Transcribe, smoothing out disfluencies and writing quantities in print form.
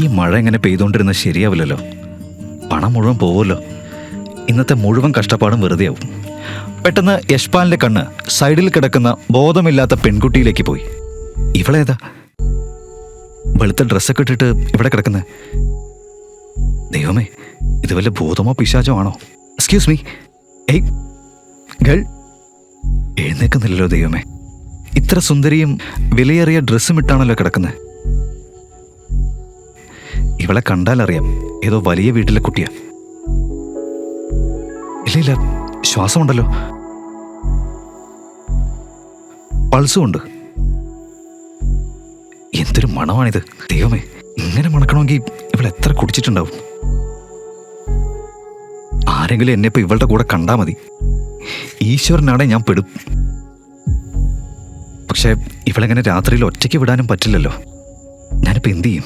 ഈ മഴ എങ്ങനെ പെയ്തുകൊണ്ടിരുന്നത് ശരിയാവില്ലല്ലോ. പണം മുഴുവൻ പോവുമല്ലോ. ഇന്നത്തെ മുഴുവൻ കഷ്ടപ്പാടും വെറുതെയാവും. പെട്ടെന്ന് യശ്പാലിന്റെ കണ്ണ് സൈഡിൽ കിടക്കുന്ന ബോധമില്ലാത്ത പെൺകുട്ടിയിലേക്ക് പോയി. ഇവളേതാ വെളുത്ത ഡ്രസ്സൊക്കെ ഇട്ടിട്ട് ഇവിടെ കിടക്കുന്നത്? ദൈവമേ, ഇത് വല്ല ഭൂതമോ പിശാചോ ആണോ? എക്സ്ക്യൂസ് മീ, ഏയ് ഗേൾ, എഴുന്നേക്കുന്നില്ലല്ലോ ദൈവമേ. ഇത്ര സുന്ദരിയും വിലയേറിയ ഡ്രസ്സും ഇട്ടാണല്ലോ കിടക്കുന്നത്. ഇവളെ കണ്ടാലറിയാം ഏതോ വലിയ വീട്ടിലെ കുട്ടിയാ. ഇല്ല, ശ്വാസമുണ്ടല്ലോ, പൾസും ഉണ്ട്. എന്തൊരു മണമാണിത് ദൈവമേ. ഇങ്ങനെ മണക്കണമെങ്കിൽ ഇവൾ എത്ര കുടിച്ചിട്ടുണ്ടാവും. ആരെങ്കിലും എന്നെ ഇപ്പൊ ഇവളുടെ കൂടെ കണ്ടാ മതി. ഈശ്വരനാണെ ഞാൻ പെടും. പക്ഷെ ഇവളെങ്ങനെ രാത്രിയിൽ ഒറ്റയ്ക്ക് വിടാനും പറ്റില്ലല്ലോ. ഞാനിപ്പോ എന്ത് ചെയ്യും?